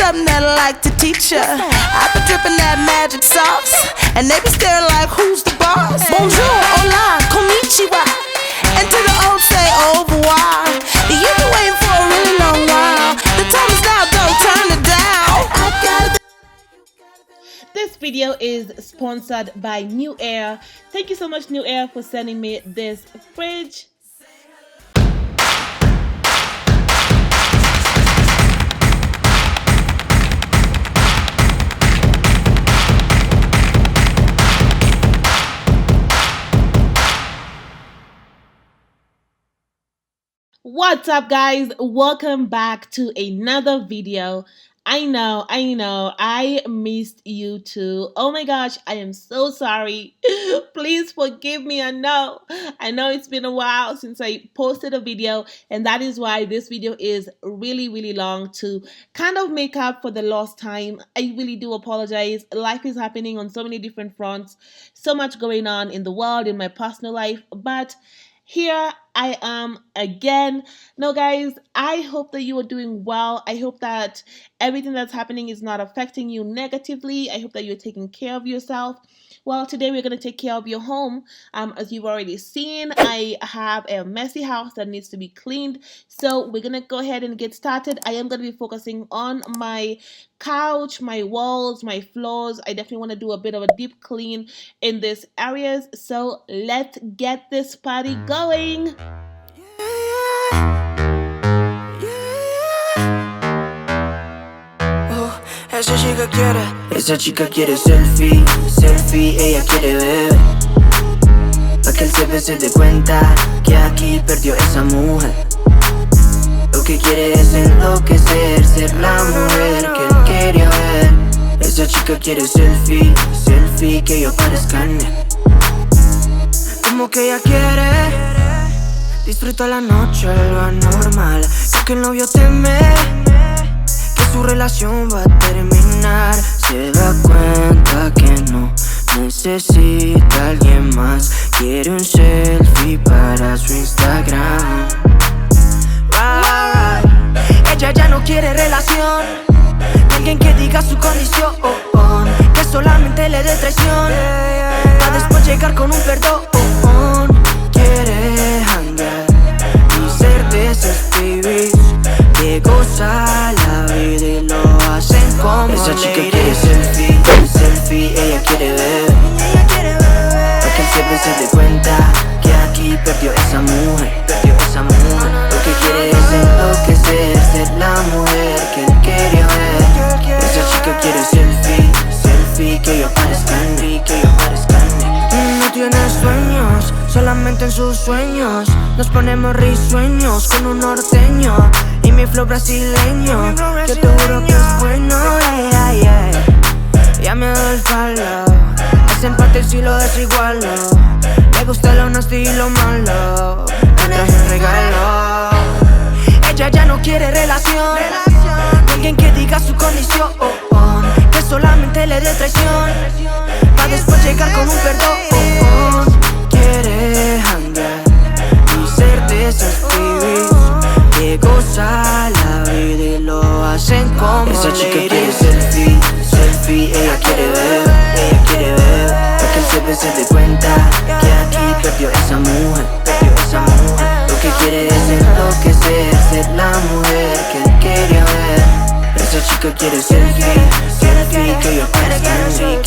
something that I like to teach ya. I be dripping that magic sauce, and they be staring like, who's the boss? Bonjour, hola, konnichiwa, and to the old say au revoir. You've been waiting for a really long while. The time is now, don't turn it down. I gotta. This video is sponsored by Newair. Thank you so much, Newair, for sending me this fridge. What's up, guys? Welcome back to another video. I know, I missed you too. Oh my gosh, I am so sorry. Please forgive me. I know it's been a while since I posted a video, and that is why this video is really long, to kind of make up for the lost time. I really do apologize. Life is happening on so many different fronts, so much going on in the world, in my personal life, but here I am again. Now, guys, I hope that you are doing well. I hope that everything that's happening is not affecting you negatively. I hope that you're taking care of yourself. Well, today we're going to take care of your home. As you've already seen, I have a messy house that needs to be cleaned. So we're going to go ahead and get started. I am going to be focusing on my couch, my walls, my floors. I definitely want to do a bit of a deep clean in these areas. So let's get this party going. Esa chica quiere selfie, ella quiere beber. Pa' que el jefe se dé cuenta que aquí perdió esa mujer. Lo que quiere es enloquecer, ser la mujer que él quería ver. Esa chica quiere selfie, que yo parezca en él. Como que ella quiere disfruta la noche, lo anormal. Porque el novio teme que su relación va a terminar. Se da cuenta que no necesita a alguien más. Quiere un selfie para su Instagram. Ella ya no quiere relación, alguien que diga su condición, que solamente le dé traición, para después llegar con un perdón. Quiere hangar y ser de esas babies que goza la vida y lo hacen como esa chica quiere selfie, ella quiere beber. Pa' que el jefe se dé cuenta que aquí perdió esa mujer. Lo que quiere es enloquecer, ser la mujer que él quería ver. Esa chica quiere selfie, que yo parezca en mí, No tiene sueños, solamente en sus sueños nos ponemos risueños con un norteño y mi flow brasileño. Yo te juro que es bueno, Ya me doy el palo, ese empate si lo desigualo. Le gusta lo nasty y lo malo, me traje un regalo. Ella ya no quiere relación, alguien que diga su condición, que solamente le dé traición, para después llegar con un perdón. Quiere hangar y ser de esas babies que goza la vida y lo hacen como esa chica quiere selfie, ella quiere ver. Pa' que el jefe se dé cuenta que aquí perdió esa mujer. Lo que quiere es enloquecer, ser la mujer que él quería ver. Esa chica quiere selfie, que yo parezca en mí,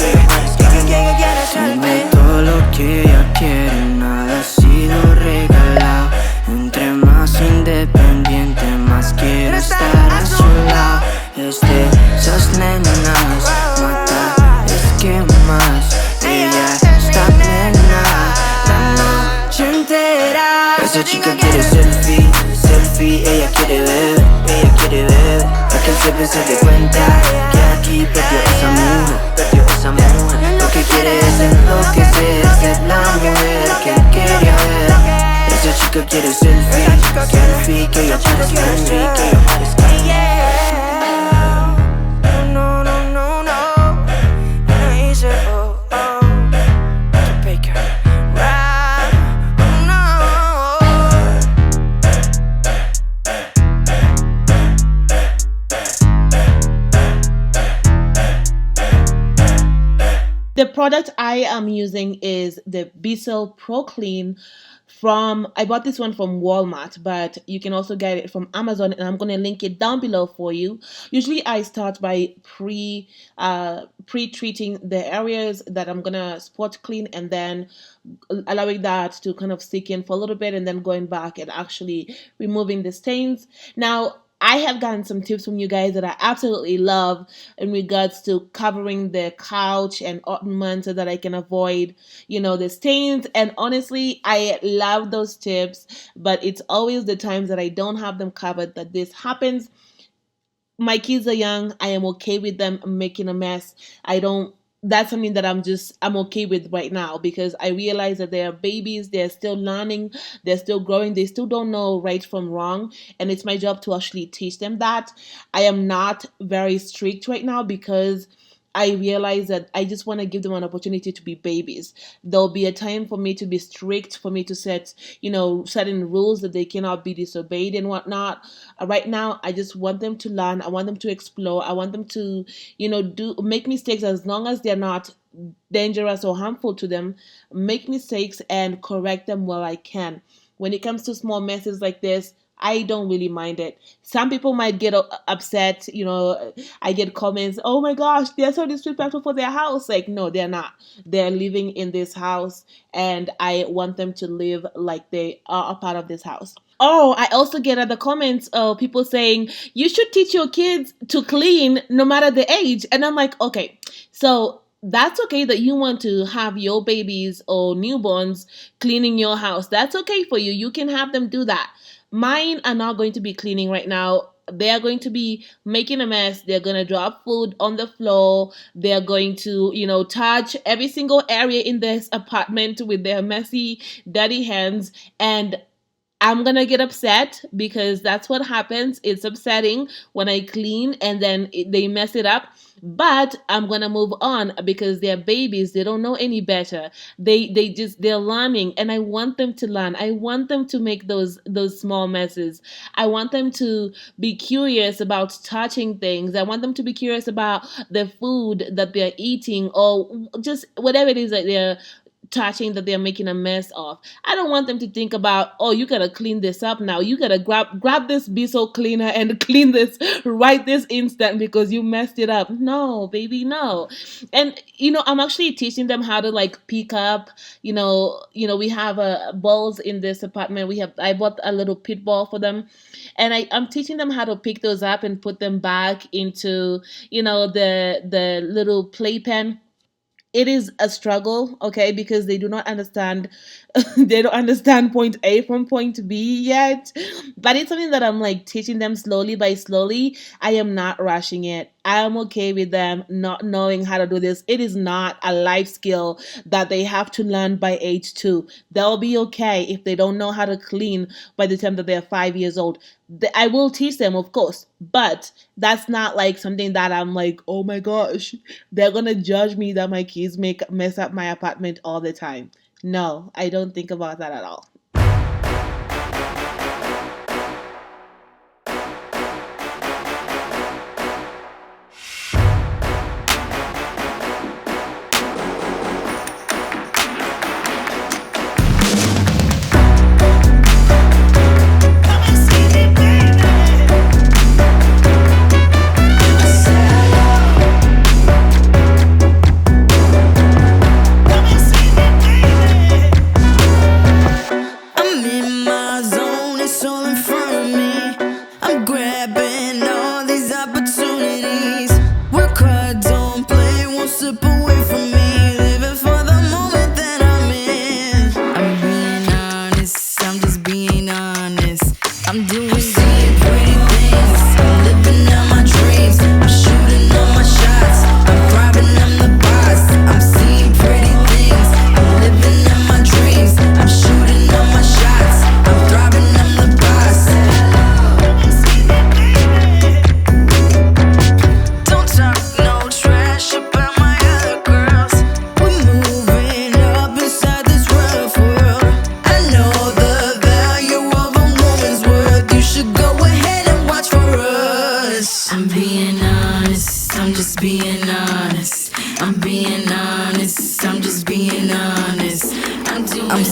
Dime todo lo que ella quiere, nada ha sido regalado. Entre más independiente, más quiero estar a su lado. Esas nenas mata, es que más ella está plena la noche entera. Esa chica quiere selfie, ella quiere beber. Pa' que el jefe se dé cuenta que aquí perdió esa mujer. Lo que quiere es enloquecer, ser la mujer que él quería ver. Esa chica quiere selfie, que yo parezca en mí, The product I am using is the Bissell Pro Clean I bought this one from Walmart, but you can also get it from Amazon, and I'm going to link it down below for you. Usually I start by pre-treating the areas that I'm going to spot clean, and then allowing that to kind of sink in for a little bit, and then going back and actually removing the stains. Now, I have gotten some tips from you guys that I absolutely love in regards to covering the couch and ottoman so that I can avoid, the stains. And honestly, I love those tips, but it's always the times that I don't have them covered that this happens. My kids are young. I am okay with them making a mess. That's something that I'm okay with right now, because I realize that they are babies. They're still learning. They're still growing. They still don't know right from wrong. And it's my job to actually teach them that. I am not very strict right now because I realize that I just want to give them an opportunity to be babies. There'll be a time for me to be strict, for me to set, certain rules that they cannot be disobeyed and whatnot. Right now, I just want them to learn. I want them to explore. I want them to, make mistakes as long as they're not dangerous or harmful to them. Make mistakes and correct them where I can. When it comes to small messes like this, I don't really mind it. Some people might get upset. I get comments, oh my gosh, they're so disrespectful for their house. Like, no, they're not. They're living in this house, and I want them to live like they are a part of this house. Oh, I also get other comments of people saying, you should teach your kids to clean no matter the age. And I'm like, okay, so that's okay that you want to have your babies or newborns cleaning your house. That's okay for you. You can have them do that. Mine are not going to be cleaning right now. They are going to be making a mess. They're going to drop food on the floor. They're going to, touch every single area in this apartment with their messy, dirty hands. And I'm going to get upset because that's what happens. It's upsetting when I clean and then they mess it up. But I'm going to move on because they're babies. They don't know any better. They're learning, and I want them to learn. I want them to make those small messes. I want them to be curious about touching things. I want them to be curious about the food that they're eating, or just whatever it is that they're touching, that they're making a mess of. I don't want them to think about, oh, you gotta clean this up now. You gotta grab this Bissell cleaner and clean this right this instant because you messed it up. No, baby, no. And I'm actually teaching them how to pick up. We have balls in this apartment. I bought a little pit ball for them, and I'm teaching them how to pick those up and put them back into the little playpen. It is a struggle, okay, because they do not understand they don't understand point A from point B yet. But it's something that I'm teaching them slowly by slowly. I am not rushing it. I am okay with them not knowing how to do this. It is not a life skill that they have to learn by age 2. They'll be okay if they don't know how to clean by the time that they're 5 years old. I will teach them, of course, but that's not something that I'm oh my gosh, they're gonna judge me that my kids mess up my apartment all the time. No, I don't think about that at all. I'm just being honest. I'm being honest, I'm just being honest. I'm seeing pretty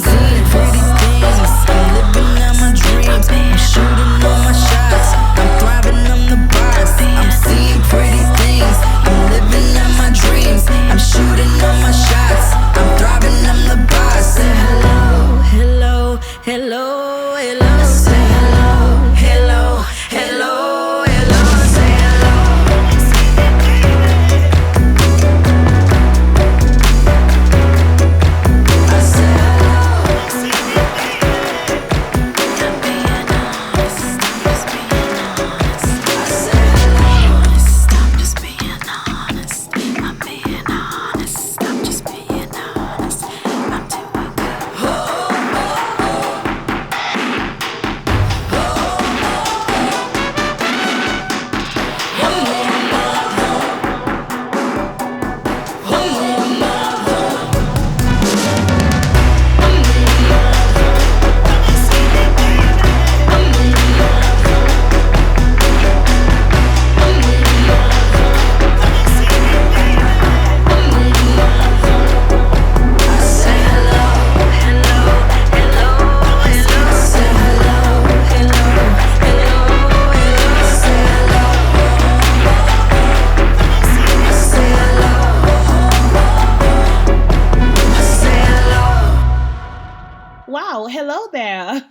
things, I'm living out my dreams. I'm shooting all my shots, I'm thriving, I'm the boss. I'm seeing pretty things, I'm living out my dreams. I'm shooting all my shots, I'm thriving, I'm the boss. Say hello, hello, hello, hello. Say hello, hello, hello, hello. Say hello. I say hello. I'm being honest, I'm just being honest. I say hello. I'm just being honest. I'm being honest. I'm just being honest. I'm doing good. Wow, hello there.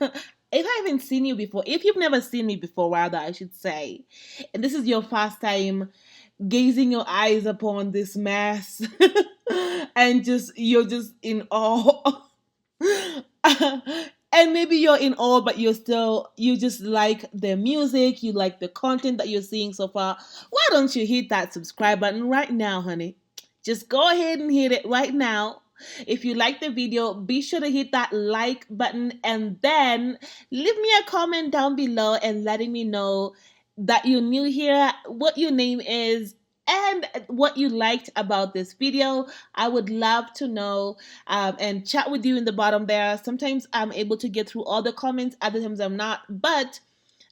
If I haven't seen you before, if you've never seen me before, rather, I should say, and this is your first time gazing your eyes upon this mess, and you're just in awe. And maybe you're in awe, but you just like the music, you like the content that you're seeing so far. Why don't you hit that subscribe button right now, honey? Just go ahead and hit it right now. If you like the video, be sure to hit that like button and then leave me a comment down below and letting me know that you're new here, what your name is, and what you liked about this video. I would love to know and chat with you in the bottom there. Sometimes I'm able to get through all the comments, other times I'm not, but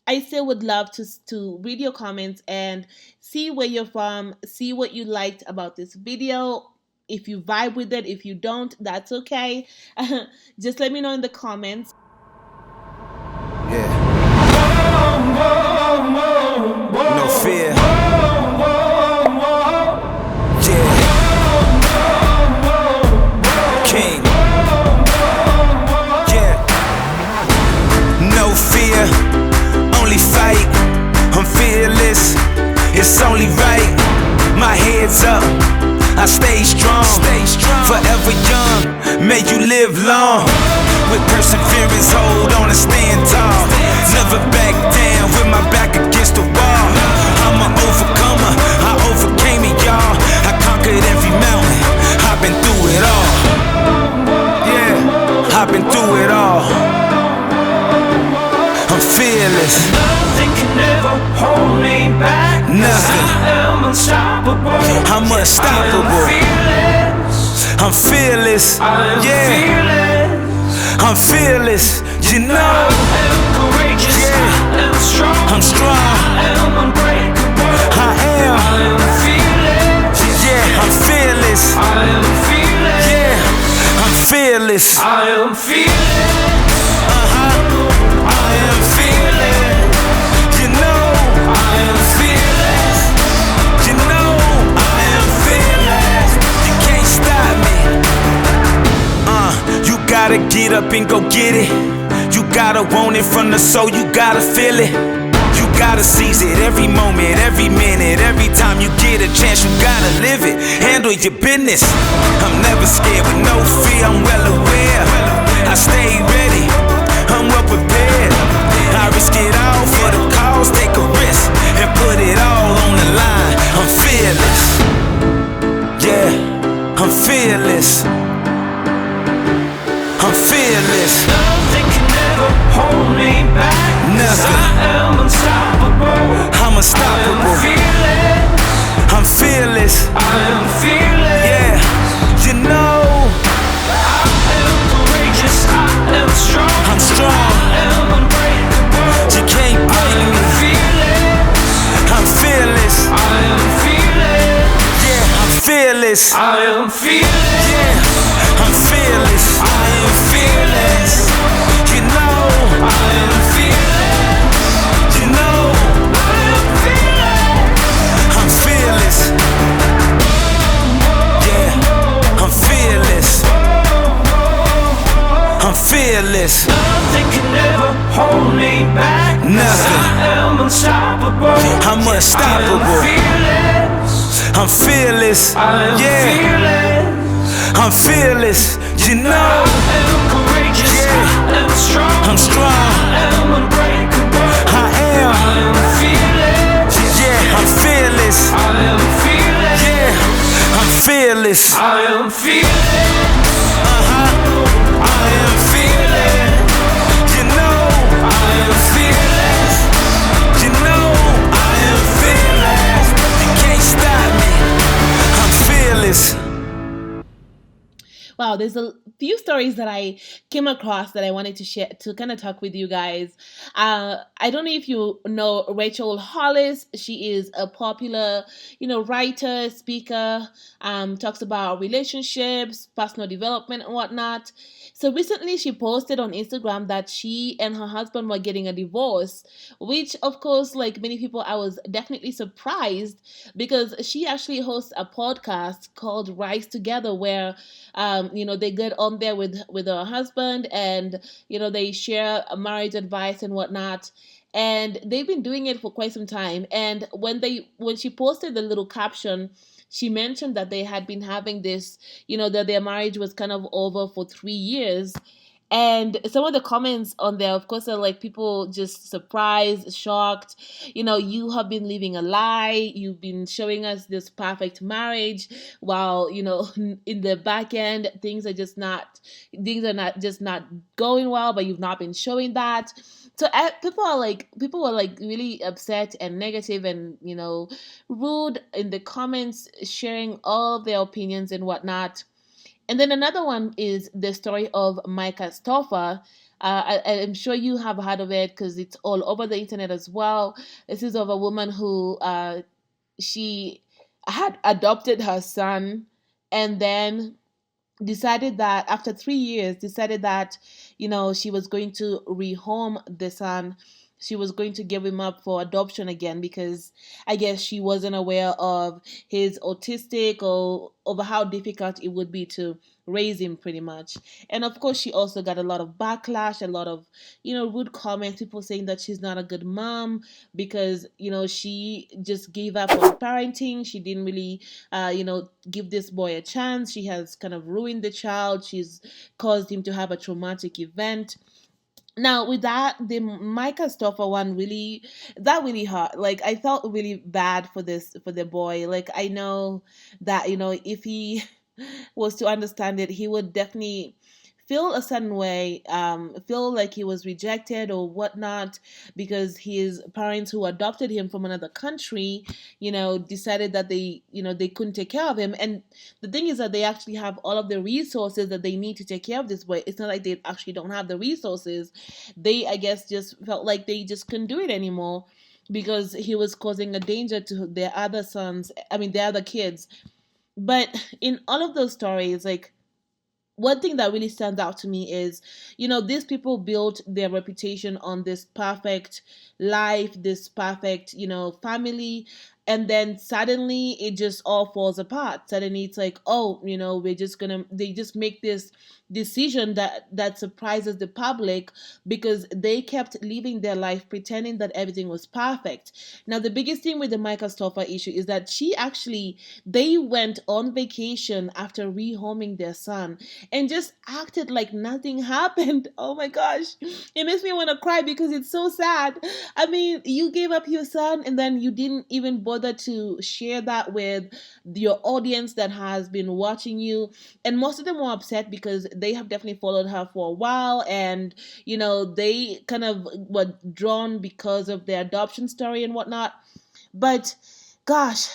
I still would love to read your comments and see where you're from, see what you liked about this video. If you vibe with it, if you don't, that's okay. Just let me know in the comments. Yeah. No fear. Yeah. King. Yeah. No fear. Only fight. I'm fearless. It's only right. My head's up. I stay strong, forever young, may you live long. With perseverance, hold on and stand tall. Never back down with my back against the wall. I'm an overcomer, I overcame it, y'all. I conquered every mountain, I've been through it all. Yeah, I've been through it all. I'm fearless. Nothing can ever hold me back. Nothing. I am unstoppable. I'm unstoppable. I'm fearless. Yeah. I'm fearless. You know. I am courageous. Yeah. I am strong. I'm strong. I am unbreakable. I am. I am fearless. Yeah. I'm fearless. I am fearless. Yeah. I'm fearless. I am fearless. I am fearless. You know. I am fearless. You know. I am fearless. You can't stop me. You gotta get up and go get it. You gotta want it from the soul. You gotta feel it. You gotta seize it every moment, every minute, every time you get a chance. You gotta live it. Handle your business. I'm never scared with no fear. I'm well aware. I stay ready. I'm well prepared. I risk it all for the cause. Take a risk and put it all on the line. I'm fearless. Yeah, I'm fearless. I'm fearless. Nothing can ever hold me back. Nothing. I am unstoppable. I'm unstoppable. I am fearless. I'm fearless. I am fearless. Yeah, you know. I am courageous. I am strong. I'm strong. I am unbreakable. You can't I break am me. fearless. I'm fearless. I am fearless. Yeah, I'm fearless. fearless. I am fearless. Yeah, I'm fearless. I am fearless. You know, I am fearless. you know, I am fearless. I'm fearless. Yeah, I'm fearless. I'm fearless. Nothing can ever hold me back. Nothing. I am unstoppable. I'm unstoppable. I am fearless. I'm fearless. I am Yeah, fearless. I'm fearless. You know, I am courageous. Yeah. I am strong. I'm strong. I am unbreakable. I am. I am fearless. Yeah, I'm fearless. I am fearless. Yeah, I'm fearless. I am fearless. I am fearless. You know, I am fearless. you know, I am fearless. You can't stop me. I'm fearless. Wow, there's a few stories that I came across that I wanted to share to kind of talk with you guys. I don't know if you know Rachel Hollis. She is a popular, writer, speaker. Talks about relationships, personal development, and whatnot. So recently, she posted on Instagram that she and her husband were getting a divorce, which, of course, like many people, I was definitely surprised because she actually hosts a podcast called Rise Together, where they get on there with her husband, and they share marriage advice and whatnot. And they've been doing it for quite some time. And when she posted the little caption, she mentioned that they had been having this, that their marriage was kind of over for 3 years. And some of the comments on there, of course, are like people just surprised, shocked. You have been living a lie. You've been showing us this perfect marriage, while in the back end things are not just not going well. But you've not been showing that. So people were like really upset and negative and rude in the comments, sharing all of their opinions and whatnot. And then another one is the story of Micah Stoffer. I'm sure you have heard of it because it's all over the internet as well. This is of a woman who she had adopted her son, and then decided that after 3 years, decided that she was going to rehome the son. She was going to give him up for adoption again because I guess she wasn't aware of his autistic or of how difficult it would be to raise him, pretty much. And of course, she also got a lot of backlash, a lot of rude comments, people saying that she's not a good mom because she just gave up on parenting. She didn't really give this boy a chance. She has kind of ruined the child. She's caused him to have a traumatic event. Now, with that, the Micah Stoffer one really hurt. Like, I felt really bad for the boy. Like, I know that if he was to understand it, he would definitely feel a certain way, feel like he was rejected or whatnot, because his parents who adopted him from another country, decided that they couldn't take care of him. And the thing is that they actually have all of the resources that they need to take care of this boy. It's not like they actually don't have the resources. They, I guess, just felt like they just couldn't do it anymore because he was causing a danger to their other their other kids. But in all of those stories, like, one thing that really stands out to me is, these people built their reputation on this perfect life, this perfect, family. And then suddenly it just all falls apart. Suddenly it's like, oh, they just make this decision that surprises the public because they kept living their life pretending that everything was perfect. Now, the biggest thing with the Micah Stoffer issue is that they went on vacation after rehoming their son and just acted like nothing happened. Oh my gosh. It makes me want to cry because it's so sad. I mean, you gave up your son and then you didn't even bother to share that with your audience that has been watching you. And most of them were upset because they have definitely followed her for a while, and they kind of were drawn because of their adoption story and whatnot. But gosh,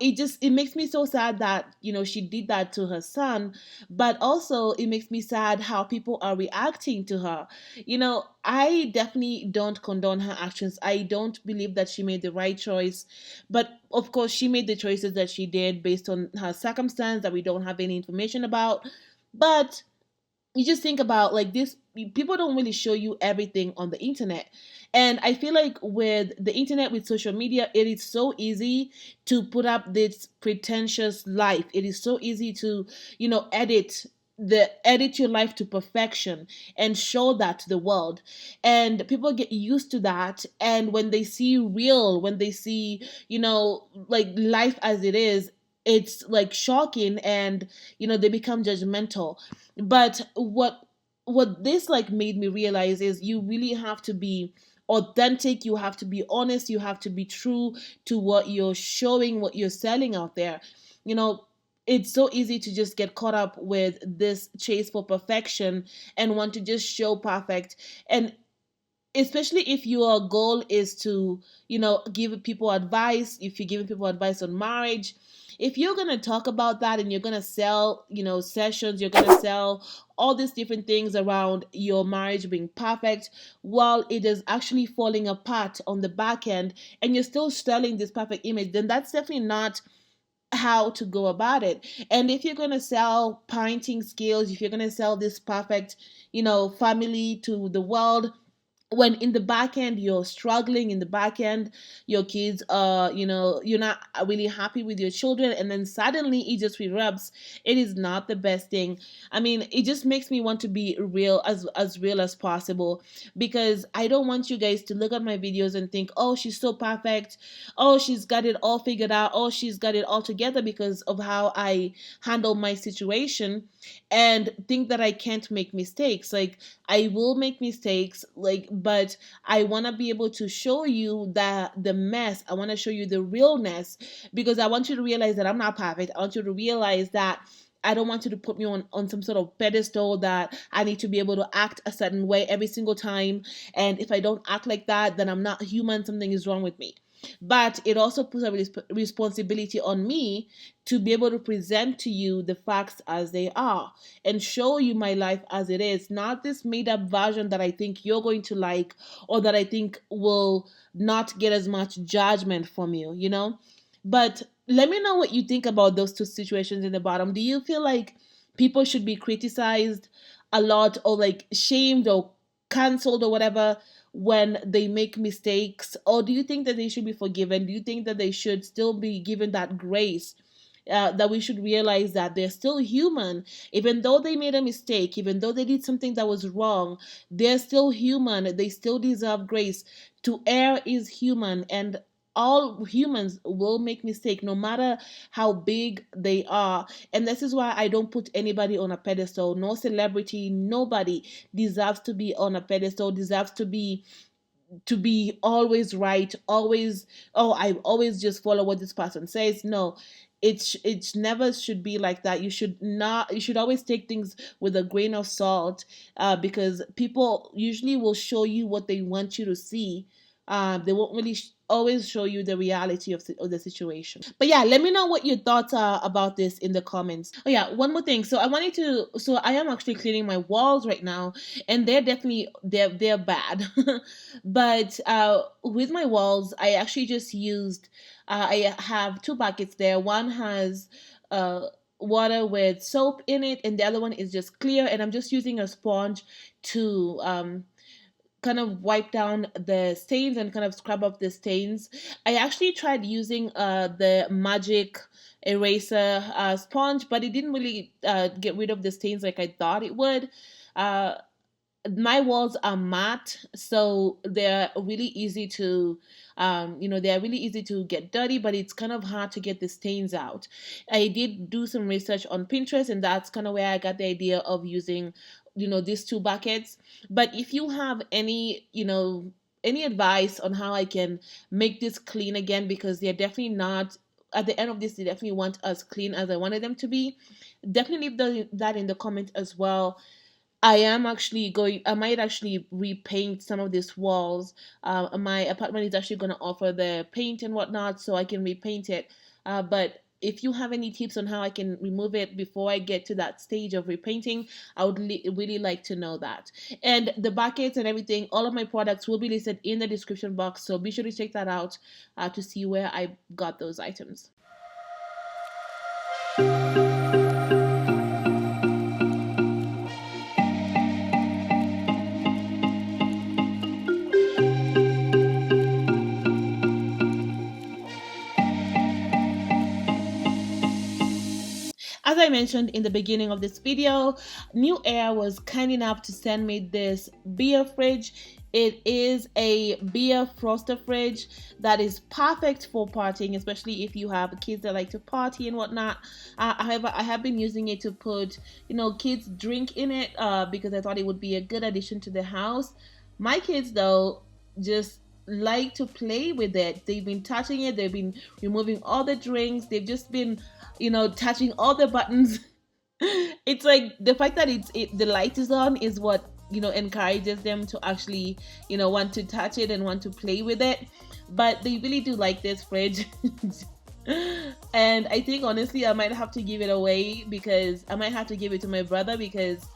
it makes me so sad that she did that to her son, but also it makes me sad how people are reacting to her. I definitely don't condone her actions. I don't believe that she made the right choice, but of course she made the choices that she did based on her circumstance that we don't have any information about. But you just think about, like, this, people don't really show you everything on the internet. And I feel like with the internet, with social media, it is so easy to put up this pretentious life. It is so easy to edit your life to perfection and show that to the world. And people get used to that, and when they see real, when they see like life as it is, it's like shocking, and they become judgmental. But what this like made me realize is you really have to be authentic, you have to be honest, you have to be true to what you're showing, what you're selling out there. you know it's so easy to just get caught up with this chase for perfection and want to just show perfect. And especially if your goal is to give people advice, if you're giving people advice on marriage, if you're going to talk about that and you're going to sell sessions, you're going to sell all these different things around your marriage being perfect while it is actually falling apart on the back end, and you're still selling this perfect image, then that's definitely not how to go about it. And if you're going to sell parenting skills, if you're going to sell this perfect family to the world, when in the back end you're struggling, in the back end your kids you're not really happy with your children, and then suddenly it just erupts, it is not the best thing. I mean, it just makes me want to be real, as real as possible, because I don't want you guys to look at my videos and think, oh, she's so perfect, oh, she's got it all figured out, oh, she's got it all together because of how I handle my situation, and think that I can't make mistakes. Like, I will make mistakes, like, but I want to be able to show you that the mess. I want to show you the realness, because I want you to realize that I'm not perfect. I want you to realize that I don't want you to put me on some sort of pedestal that I need to be able to act a certain way every single time. And if I don't act like that, then I'm not human. Something is wrong with me. But it also puts a responsibility on me to be able to present to you the facts as they are and show you my life as it is, not this made up version that I think you're going to like, or that I think will not get as much judgment from you. But let me know what you think about those two situations in the bottom. Do you feel like people should be criticized a lot, or like shamed or cancelled or whatever when they make mistakes? Or do you think that they should be forgiven? Do you think that they should still be given that grace? That we should realize that they're still human, even though they made a mistake, even though they did something that was wrong, they're still human. They still deserve grace. To err is human, and all humans will make mistake, no matter how big they are. And this is why I don't put anybody on a pedestal. No celebrity, nobody deserves to be on a pedestal, deserves to be always right, always, oh, I always just follow what this person says. No, it's never should be like that. You should always take things with a grain of salt, because people usually will show you what they want you to see. They won't really always show you the reality of the situation. But yeah, let me know what your thoughts are about this in the comments. Oh yeah, one more thing. So I am actually cleaning my walls right now, and they're bad. But with my walls, I actually just used I have two buckets there. One has water with soap in it, and the other one is just clear, and I'm just using a sponge to kind of wipe down the stains and kind of scrub off the stains. I actually tried using the magic eraser sponge, but it didn't really get rid of the stains like I thought it would. My walls are matte, so they're really easy to they're really easy to get dirty, but it's kind of hard to get the stains out. I did do some research on Pinterest, and that's kind of where I got the idea of using these two buckets. But if you have any advice on how I can make this clean again, because they're definitely not, at the end of this, they definitely want as clean as I wanted them to be, definitely leave that in the comment as well. I might actually repaint some of these walls. My apartment is actually going to offer the paint and whatnot, so I can repaint it. But if you have any tips on how I can remove it before I get to that stage of repainting, I would really like to know that. And the buckets and everything, all of my products will be listed in the description box, so be sure to check that out to see where I got those items. As I mentioned in the beginning of this video, Newair was kind enough to send me this beer fridge. It is a beer froster fridge that is perfect for partying, especially if you have kids that like to party and whatnot. However, I have been using it to put, kids' drink in it because I thought it would be a good addition to the house. My kids, though, just like to play with it. They've been touching it. They've been removing all the drinks. They've just been touching all the buttons. It's like the fact that the light is on is what encourages them to actually want to touch it and want to play with it. But they really do like this fridge. And I think honestly I might have to give it away, because I might have to give it to my brother, because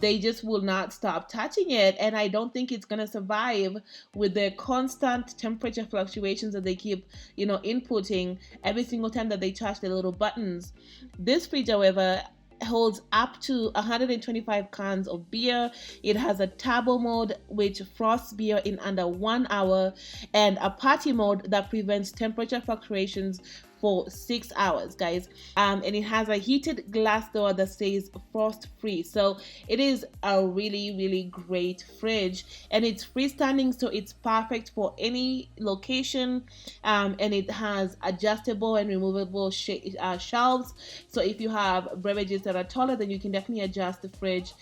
they just will not stop touching it, and I don't think it's gonna survive with the constant temperature fluctuations that they keep inputting every single time that they touch the little buttons. This fridge, however, holds up to 125 cans of beer. It has a turbo mode which frosts beer in under 1 hour, and a party mode that prevents temperature fluctuations for 6 hours, guys. And it has a heated glass door that says frost free. So it is a really great fridge, and it's freestanding, so it's perfect for any location. And it has adjustable and removable shelves, so if you have beverages that are taller, then you can definitely adjust the fridge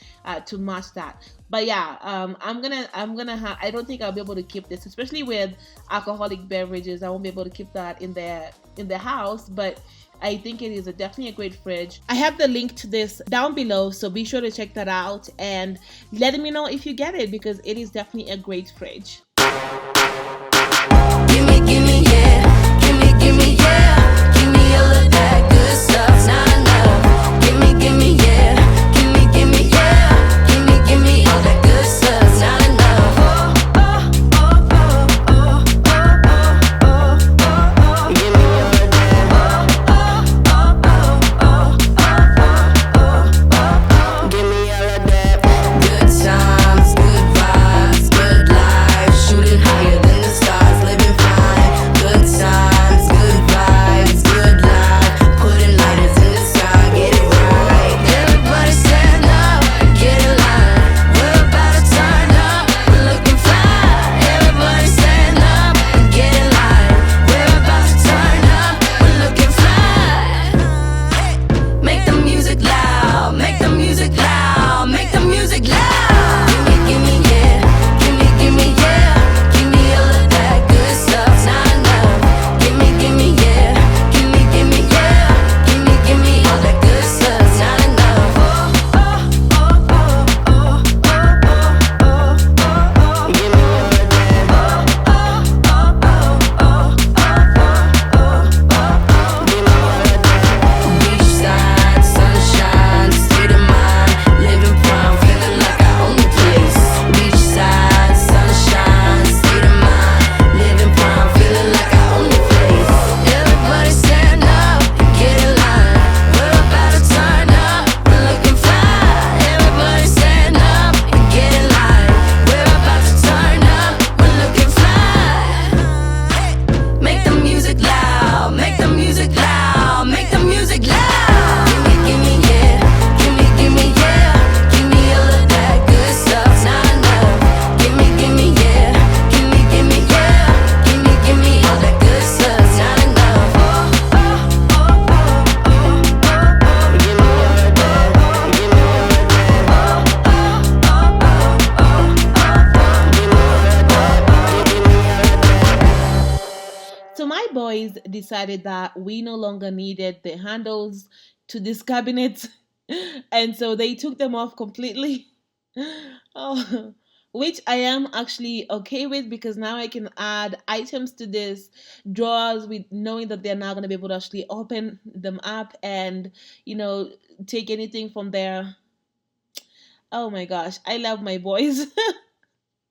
to match that. But yeah, I don't think I'll be able to keep this, especially with alcoholic beverages. I won't be able to keep that in the house, but I think it is definitely a great fridge. I have the link to this down below, so be sure to check that out and let me know if you get it, because it is definitely a great fridge. Give me, yeah. Give me, yeah. Give me all of that good stuff. Not enough. Give me, yeah. Give me, yeah. Give me all that good stuff. Not enough. Give me all of that. Give me all of that. Good times, good vibes, good life. Shooting higher than the stars, living fine. Good times, good vibes, good life. Putting lighters in the sky, get it right. Everybody stand up, get in line. We're about to turn up, we're looking fly. Everybody stand up and get in line. We're about to turn up, we're looking fly. Make the music loud, make the music loud, make the music loud. Give me, yeah. Give me, yeah. Give me all of that good stuff. Not enough. Give me, yeah. Give me, yeah. Give me all that good stuff. Not enough. Give me all of that. Give me all of that. Beachside, sunshine, state of mind, living prime, feeling like I own the place. Beachside, sunshine, state of mind, living prime, feeling like I own the place. Everybody stand up and get in line. We're about to turn up, we're looking fly. Everybody stand up and get in line. We're about to turn up, we're looking fly. Make the music loud, make the music loud, make the music loud. Give me, yeah. Give me, yeah. Give me all of that good stuff. Not enough. Give me, yeah. Give me, yeah. Give me all that good stuff. Not enough. Give me all of that. Give me all of that. Give me all of that. So my boys decided that we no longer needed the handles to this cabinet, and so they took them off completely. Oh, which I am actually okay with because now I can add items to this drawers with knowing that they're not going to be able to actually open them up and, you know, take anything from there. Oh my gosh, I love my boys.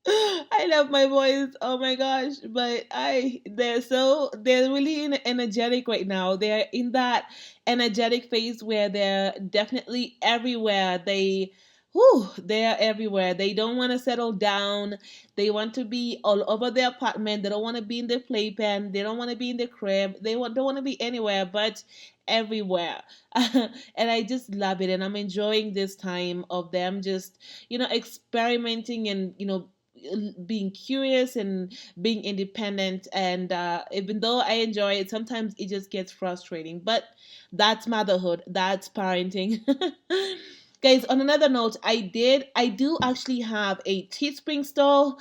I love my boys. Oh my gosh, but they're really energetic right now. They're in that energetic phase where they're definitely everywhere. They are everywhere. They don't want to settle down. They want to be all over the apartment. They don't want to be in the playpen. They don't want to be in the crib. Don't want to be anywhere but everywhere. And I just love it. And I'm enjoying this time of them just, experimenting and, being curious and being independent. And even though I enjoy it, sometimes it just gets frustrating. But that's motherhood. That's parenting. Guys, on another note, I do actually have a Teespring store.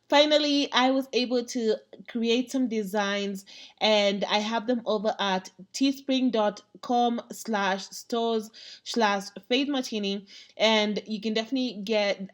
Finally, I was able to create some designs and I have them over at teespring.com/stores/Faith Martini. And you can definitely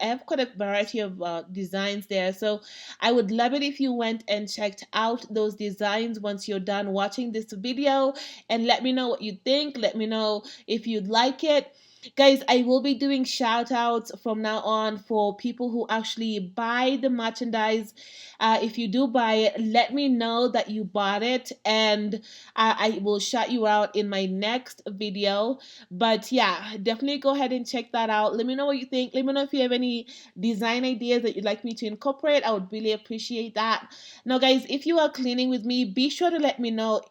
I have quite a variety of designs there. So I would love it if you went and checked out those designs once you're done watching this video and let me know what you think. Let me know if you'd like it. Guys, I will be doing shout outs from now on for people who actually buy the merchandise. If you do buy it, let me know that you bought it and I will shout you out in my next video. But yeah, definitely go ahead and check that out. Let me know what you think. Let me know if you have any design ideas that you'd like me to incorporate. I would really appreciate that. Now, guys, if you are cleaning with me, be sure to let me know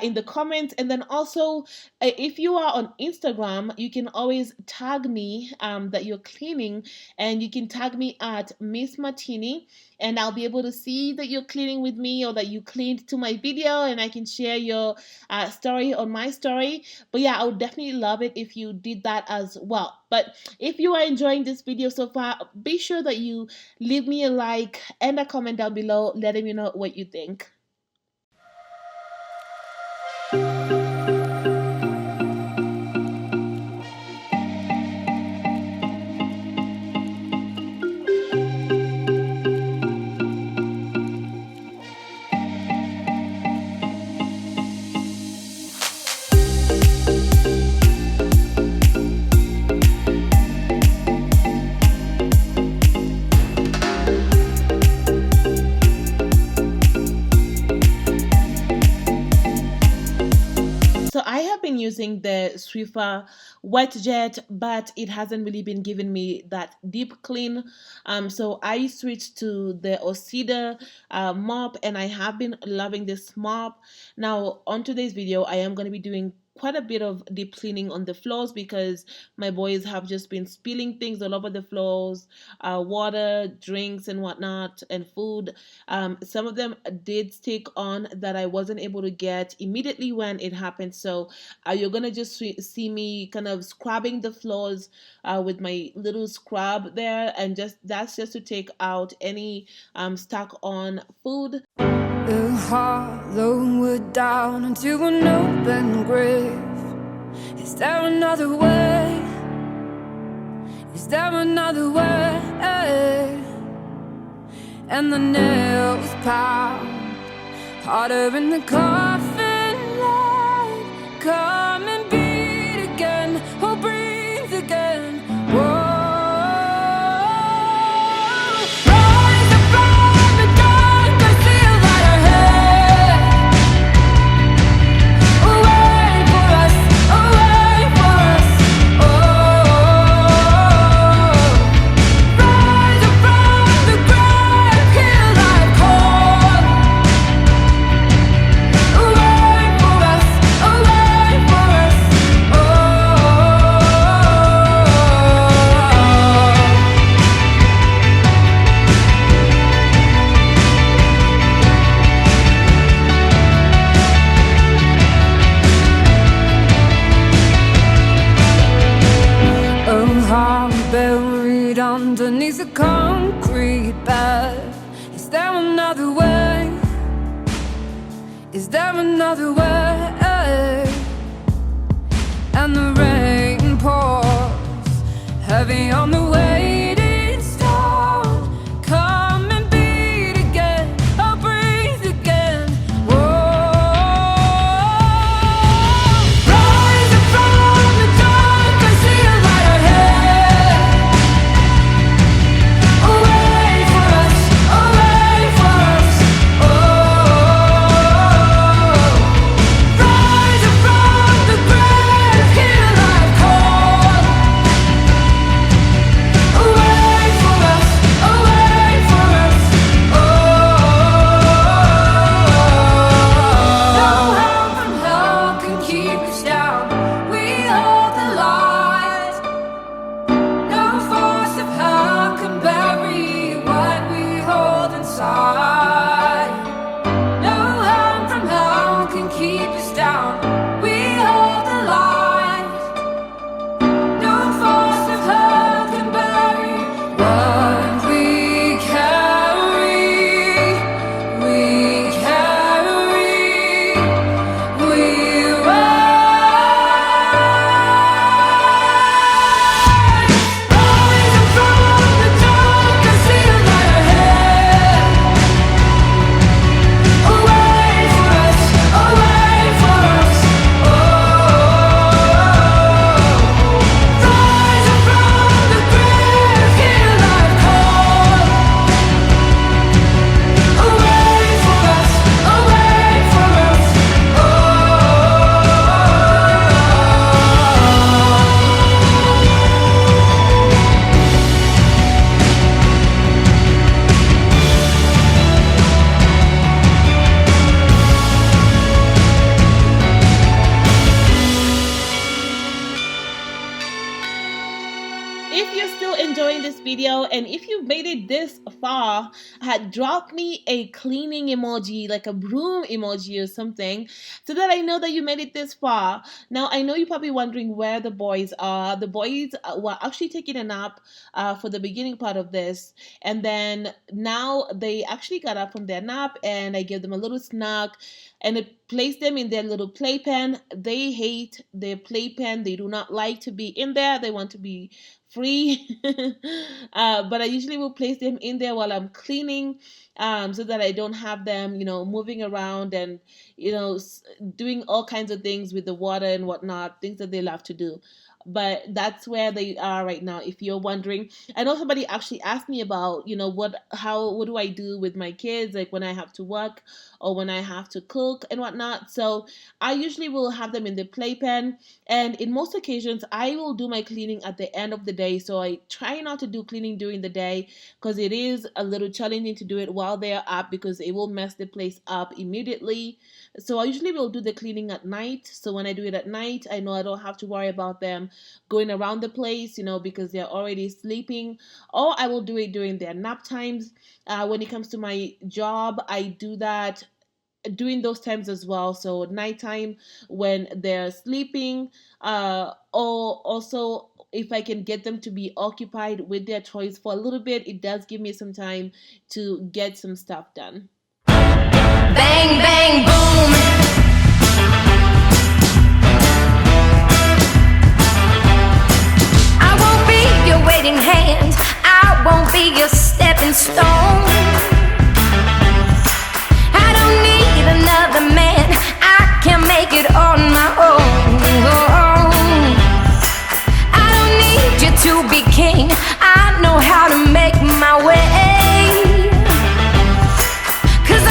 in the comments. And then also, if you are on Instagram, you can always tag me that you're cleaning, and you can tag me at Miss Martini, and I'll be able to see that you're cleaning with me or that you cleaned to my video, and I can share your story on my story. But yeah, I would definitely love it if you did that as well. But if you are enjoying this video so far, be sure that you leave me a like and a comment down below letting me know what you think. So I have been using the Swiffer wet jet, but it hasn't really been giving me that deep clean. So I switched to the Ocida mop, and I have been loving this mop. Now on today's video, I am going to be doing quite a bit of deep cleaning on the floors because my boys have just been spilling things all over the floors, water, drinks and whatnot, and food. Some of them did stick on that I wasn't able to get immediately when it happened. So you're gonna just see me kind of scrubbing the floors with my little scrub there, and that's just to take out any stuck on food. A hollow wood down into an open grave. Is there another way? Is there another way? And the nails pound harder in the coffin light. Come and beat again, oh breathe again. Whoa. Underneath the concrete bed. Is there another way? Is there another way? And the rain pours heavy on the waiting if you're still enjoying this video and if you've made it this far, drop me a cleaning emoji, like a broom emoji or something, so that I know that you made it this far. Now, I know you're probably wondering where the boys are. The boys were actually taking a nap for the beginning part of this, and then now they actually got up from their nap, and I gave them a little snack and it placed them in their little playpen. They hate their playpen. They do not like to be in there. They want to be free. But I usually will place them in there while I'm cleaning, so that I don't have them, moving around and, doing all kinds of things with the water and whatnot, things that they love to do. But that's where they are right now, if you're wondering. I know somebody actually asked me about, what do I do with my kids, like when I have to work or when I have to cook and whatnot. So I usually will have them in the playpen, and in most occasions I will do my cleaning at the end of the day. So I try not to do cleaning during the day, because it is a little challenging to do it while they're up, because it will mess the place up immediately. So I usually will do the cleaning at night. So when I do it at night, I know I don't have to worry about them going around the place, because they're already sleeping. Or I will do it during their nap times. When it comes to my job, I do that during those times as well. So nighttime when they're sleeping, or also if I can get them to be occupied with their toys for a little bit, it does give me some time to get some stuff done. Bang, bang, boom. I won't be your waiting hand. I won't be your stepping stone. I don't need another man. I can make it on my own. I don't need you to be king. I know how to make my way.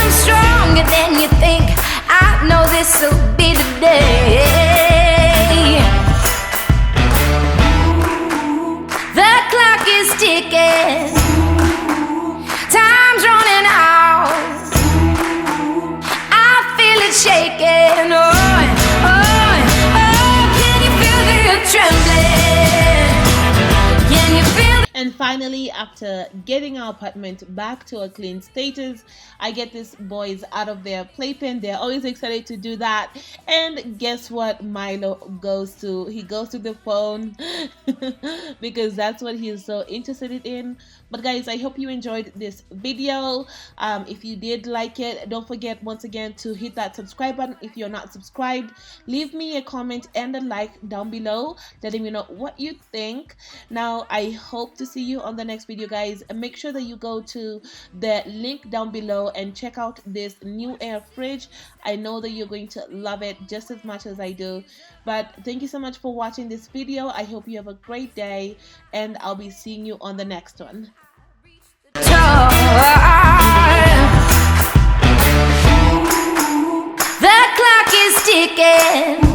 Stronger than you think. I know this'll be the day. The clock is ticking. Time's running out. I feel it shaking. Oh, oh, oh. Can you feel the trembling? Can you feel? And finally, after getting our apartment back to a clean status, I get these boys out of their playpen. They're always excited to do that. And guess what Milo goes to? He goes to the phone because that's what he is so interested in. But guys, I hope you enjoyed this video. If you did like it, don't forget once again to hit that subscribe button if you're not subscribed. Leave me a comment and a like down below, letting me know what you think. Now, I hope to see you on the next video, guys. And make sure that you go to the link down below and check out this Newair fridge. I know that you're going to love it just as much as I do. But thank you so much for watching this video. I hope you have a great day, and I'll be seeing you on the next one. The clock is ticking.